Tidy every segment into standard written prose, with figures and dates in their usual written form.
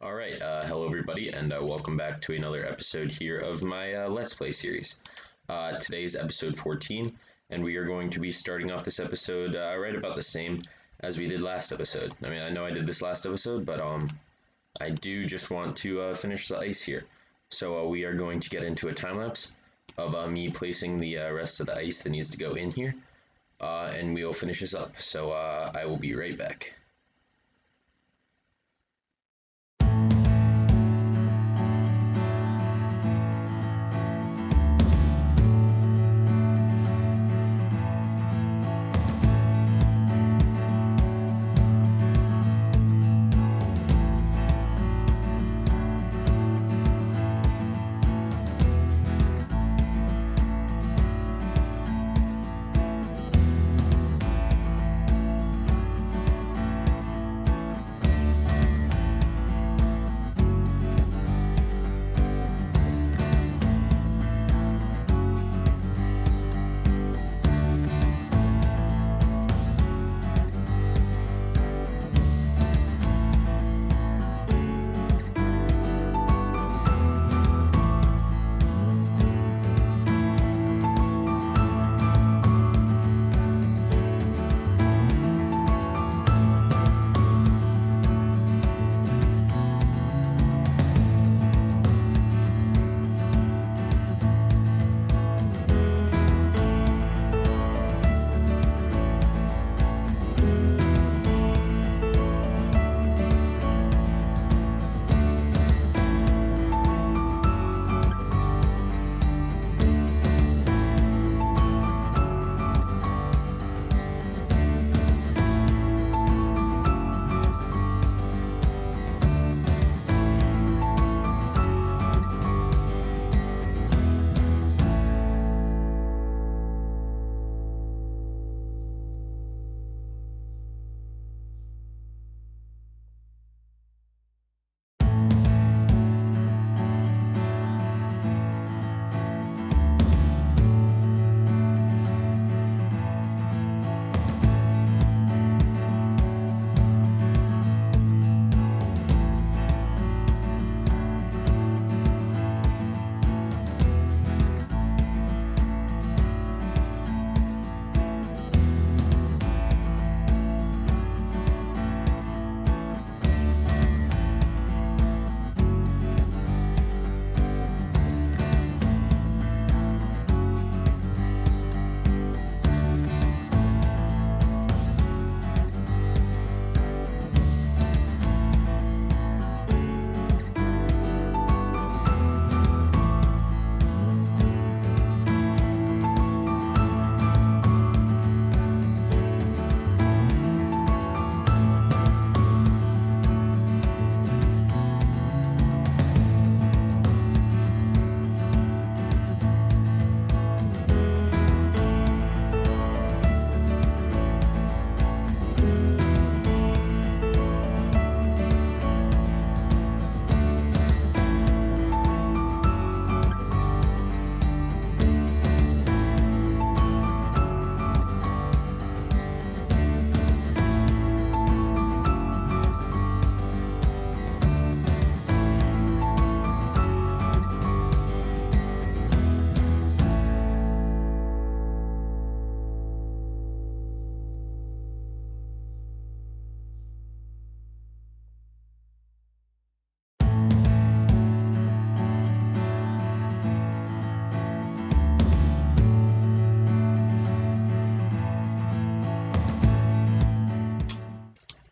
Alright, hello everybody, and welcome back to another episode here of my Let's Play series. Today's episode 14, and we are going to be starting off this episode right about the same as we did last episode. I mean, I know I did this last episode, but I do just want to finish the ice here. So we are going to get into a time lapse of me placing the rest of the ice that needs to go in here, and we will finish this up. So I will be right back.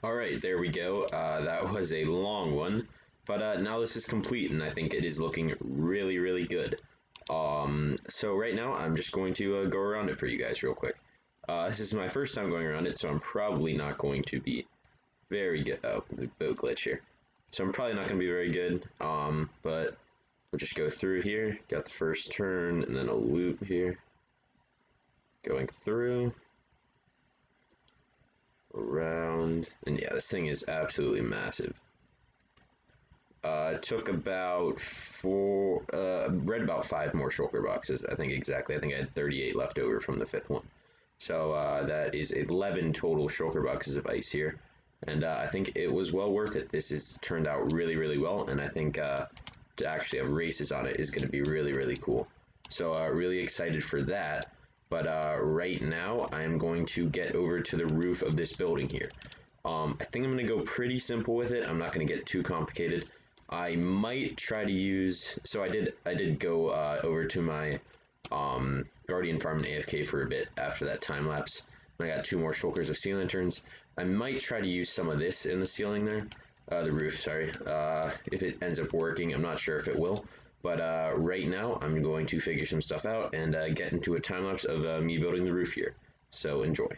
Alright, there we go. That was a long one, but now this is complete, and I think it is looking really, really good. So right now, I'm just going to go around it for you guys real quick. This is my first time going around it, so I'm probably not going to be very good. Oh, the boat glitch here. So I'm probably not going to be very good, but we'll just go through here. Got the first turn, and then a loop here. Going through. Around, and yeah, this thing is absolutely massive. Took about read about 5 more shulker boxes, I think exactly. I think I had 38 left over from the 5th one. So that is 11 total shulker boxes of ice here. and I think it was well worth it. This has turned out really, really well, and I think to actually have races on it is going to be really, really cool. So really excited for that. But right now, I'm going to get over to the roof of this building here. I think I'm going to go pretty simple with it. I'm not going to get too complicated. I might try to use, so I did go over to my Guardian Farm and AFK for a bit after that time lapse. And I got 2 more shulkers of sea lanterns. I might try to use some of this in the ceiling there, the roof, sorry. If it ends up working, I'm not sure if it will. But right now, I'm going to figure some stuff out and get into a time lapse of me building the roof here. So enjoy.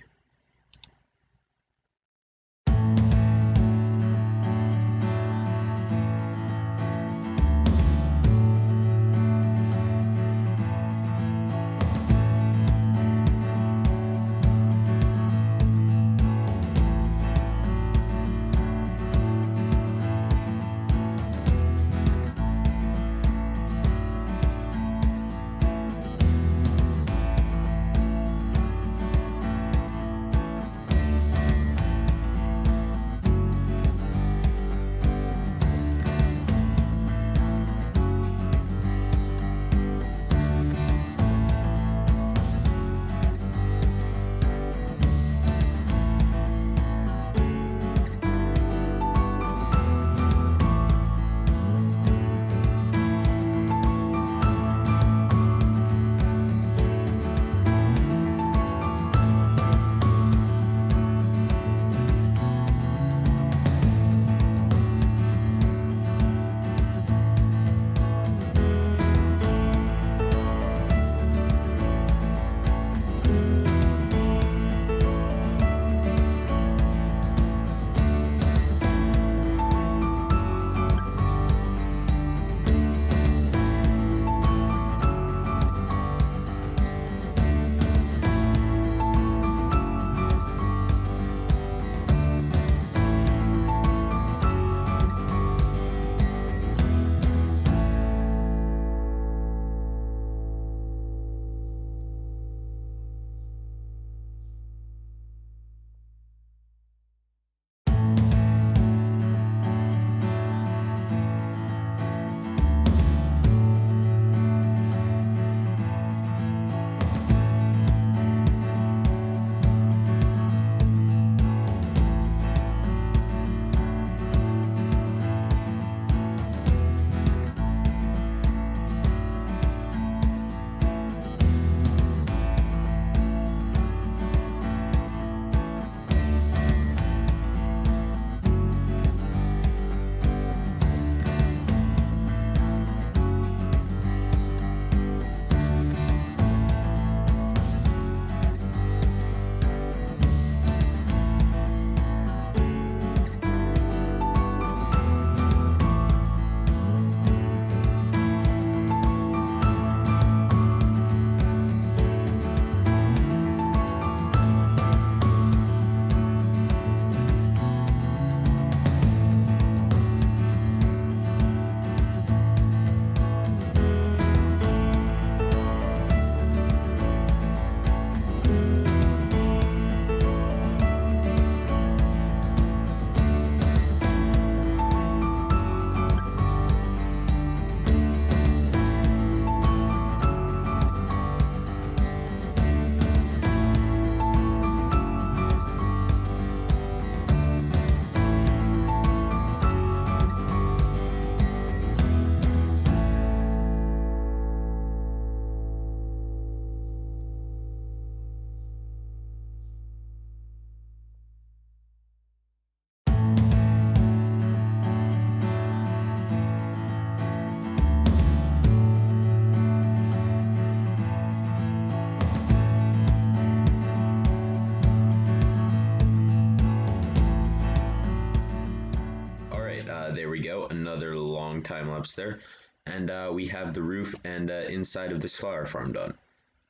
There we go, another long time lapse there, and we have the roof and inside of this flower farm done.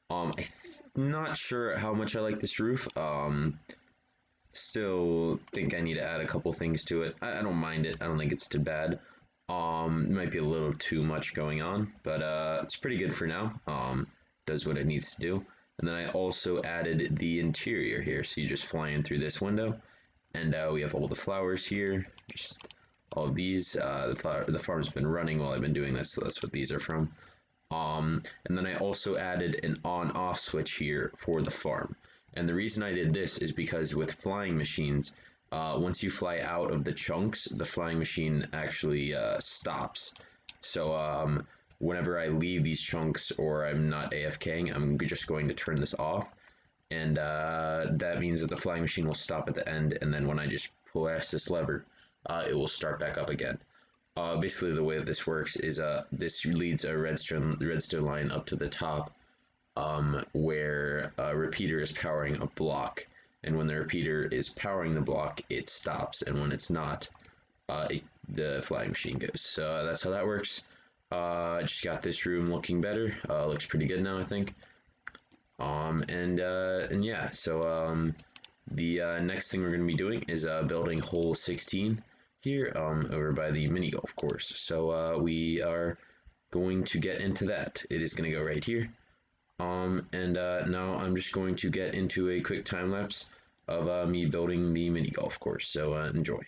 I'm not sure how much I like this roof. Still think I need to add a couple things to it. I don't mind it. I don't think it's too bad. It might be a little too much going on, but it's pretty good for now. Does what it needs to do. And then I also added the interior here, so you just fly in through this window, And we have all the flowers here, just all of these. The farm's been running while I've been doing this, so that's what these are from. And then I also added an on-off switch here for the farm. And the reason I did this is because with flying machines, once you fly out of the chunks, the flying machine actually stops. So whenever I leave these chunks or I'm not AFKing, I'm just going to turn this off. And that means that the flying machine will stop at the end, and then when I just press this lever, it will start back up again. Basically, the way that this works is this leads a redstone line up to the top, where a repeater is powering a block, and when the repeater is powering the block, it stops, and when it's not, the flying machine goes. So that's how that works. Just got this room looking better. Looks pretty good now, I think. And yeah, so the next thing we're going to be doing is building hole 16 here over by the mini golf course. So we are going to get into that. It is going to go right here. And now I'm just going to get into a quick time lapse of me building the mini golf course. So enjoy.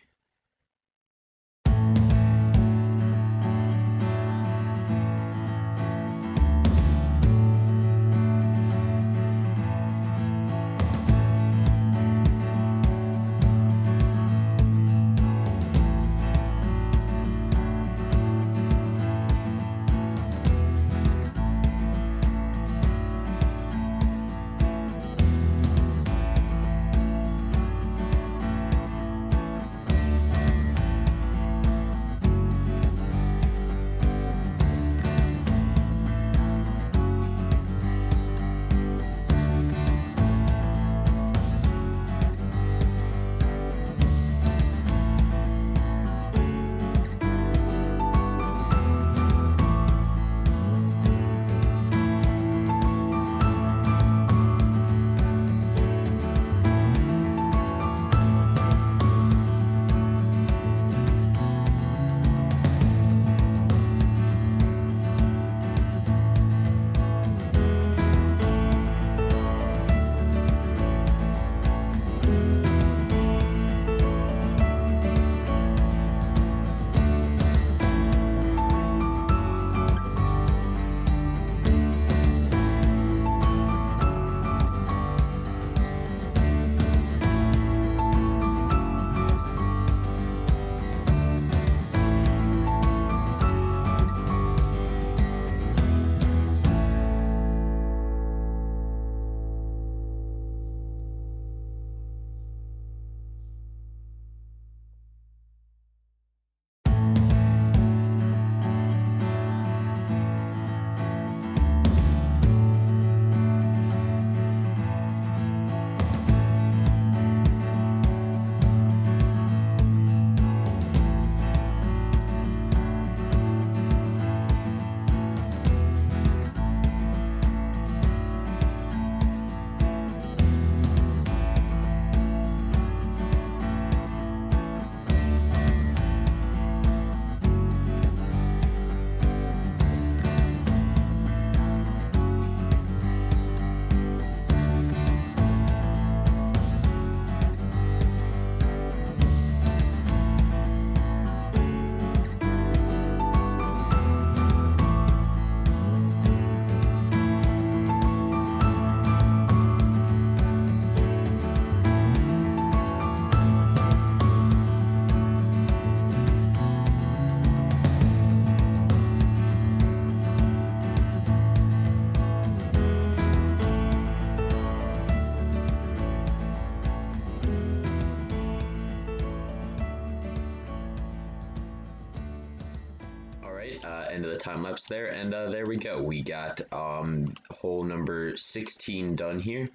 End of the time lapse there, and there we go. We got hole number 16 done here,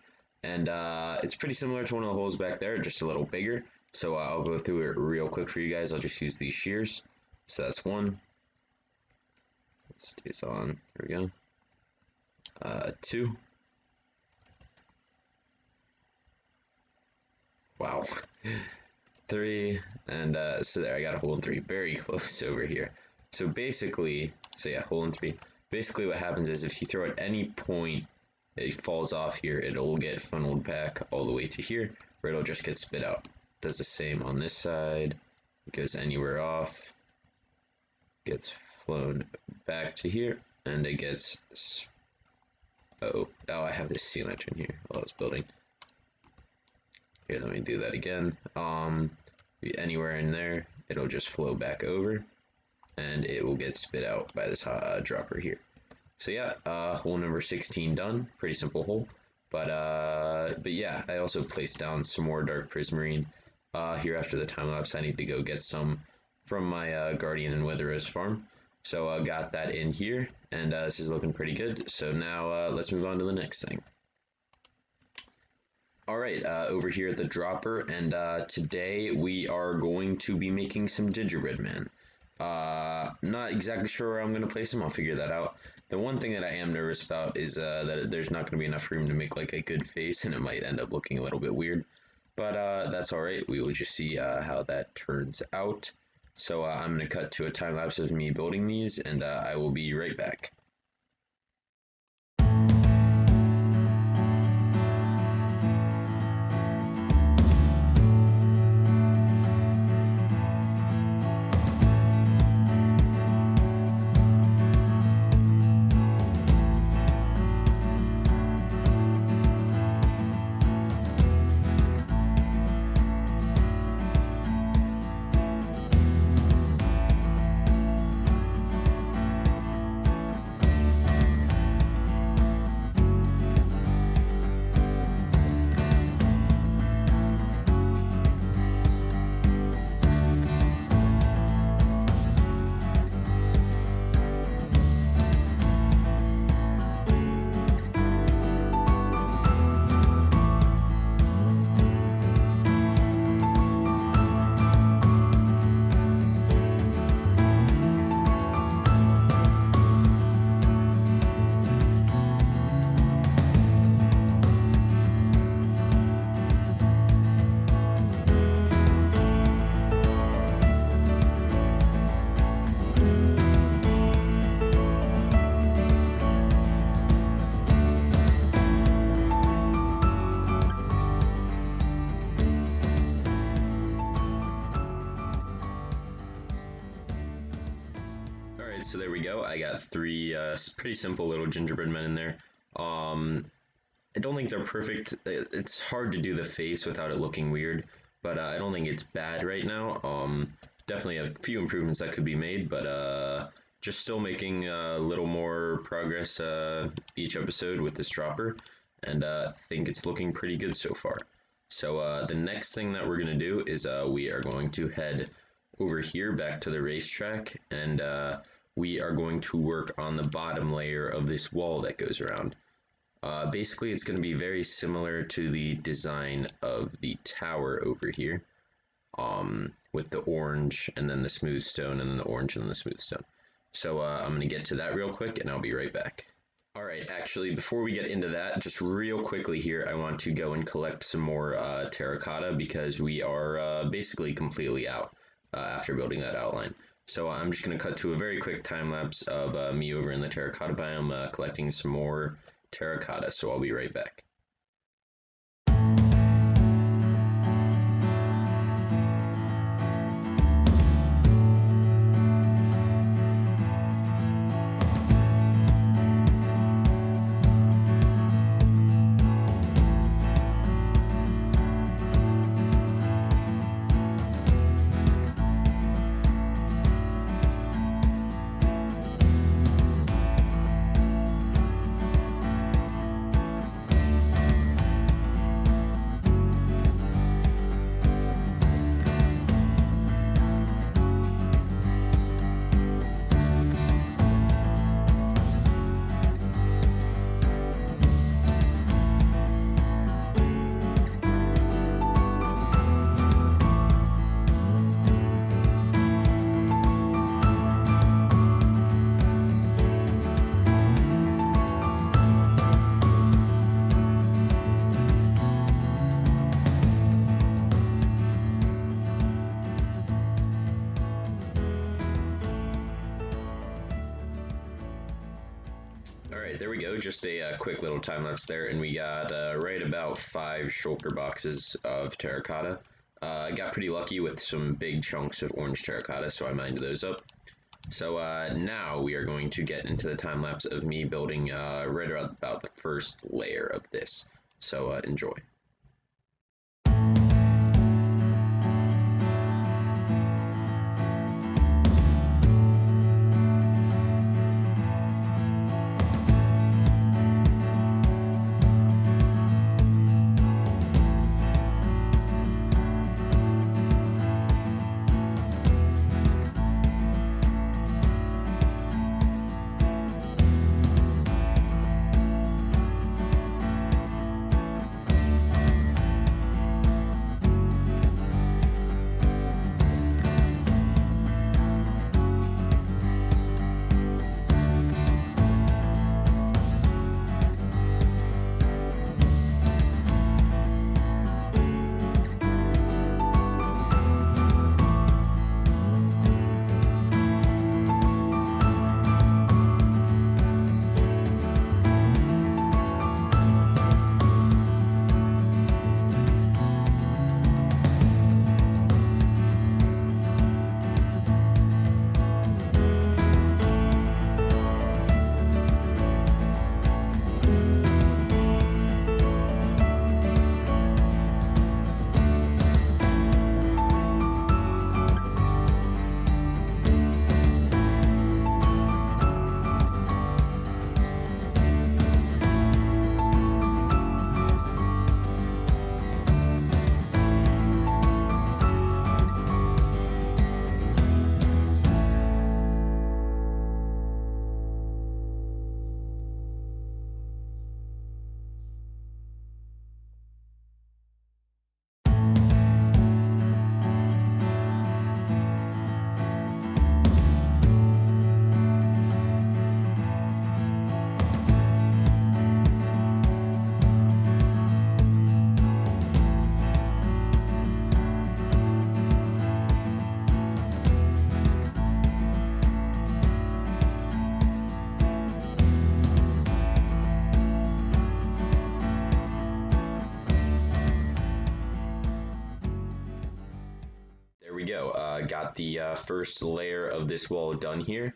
and it's pretty similar to one of the holes back there, just a little bigger. So I'll go through it real quick for you guys. I'll just use these shears. So that's one. Let's do this on. There we go. 2. Wow. 3, and so there, I got a hole in 3, very close over here. So basically, yeah, hole in 3. Basically what happens is if you throw at any point, it falls off here, it'll get funneled back all the way to here, where it'll just get spit out. Does the same on this side. It goes anywhere off, gets flown back to here, and it gets oh, I have this sea lantern here while I was building. Here, let me do that again. Anywhere in there, it'll just flow back over, and it will get spit out by this dropper here. So yeah, hole number 16 done. Pretty simple hole, but yeah, I also placed down some more dark prismarine. Here after the time lapse, I need to go get some from my Guardian and Wither Rose farm. So I got that in here, and this is looking pretty good. So now let's move on to the next thing. Alright, over here at the dropper, and today we are going to be making some Gingerbread Men. Not exactly sure where I'm going to place them, I'll figure that out. The one thing that I am nervous about is that there's not going to be enough room to make like a good face, and it might end up looking a little bit weird. But that's alright, we will just see how that turns out. So I'm going to cut to a time lapse of me building these, and I will be right back. So there we go. I got three pretty simple little gingerbread men in there. I don't think they're perfect. It's hard to do the face without it looking weird, but I don't think it's bad right now. Definitely a few improvements that could be made, but just still making a little more progress each episode with this dropper, and I think it's looking pretty good so far. So the next thing that we're going to do is we are going to head over here back to the racetrack, and we are going to work on the bottom layer of this wall that goes around. Basically, it's going to be very similar to the design of the tower over here, with the orange and then the smooth stone and then the orange and then the smooth stone. So I'm going to get to that real quick and I'll be right back. Alright, actually, before we get into that, just real quickly here, I want to go and collect some more terracotta because we are basically completely out after building that outline. So I'm just going to cut to a very quick time lapse of me over in the terracotta biome collecting some more terracotta, so I'll be right back. Alright, there we go, just a quick little time lapse there, and we got right about 5 shulker boxes of terracotta. I got pretty lucky with some big chunks of orange terracotta, so I mined those up. So now we are going to get into the time lapse of me building right about the first layer of this. So enjoy. There we go. Got the first layer of this wall done here.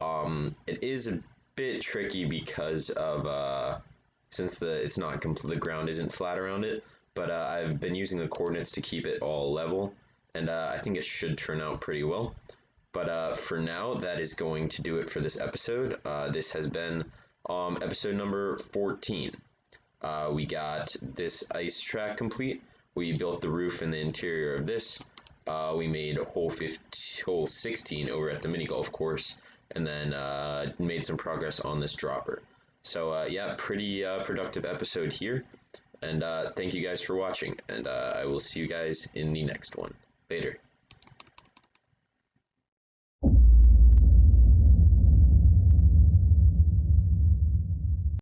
It is a bit tricky because of since it's not complete, the ground isn't flat around it. But I've been using the coordinates to keep it all level, and I think it should turn out pretty well. But for now, that is going to do it for this episode. This has been episode number 14. We got this ice track complete. We built the roof and the interior of this. We made hole 16 over at the mini golf course, and then made some progress on this dropper. So yeah, pretty productive episode here, and thank you guys for watching, and I will see you guys in the next one. Later.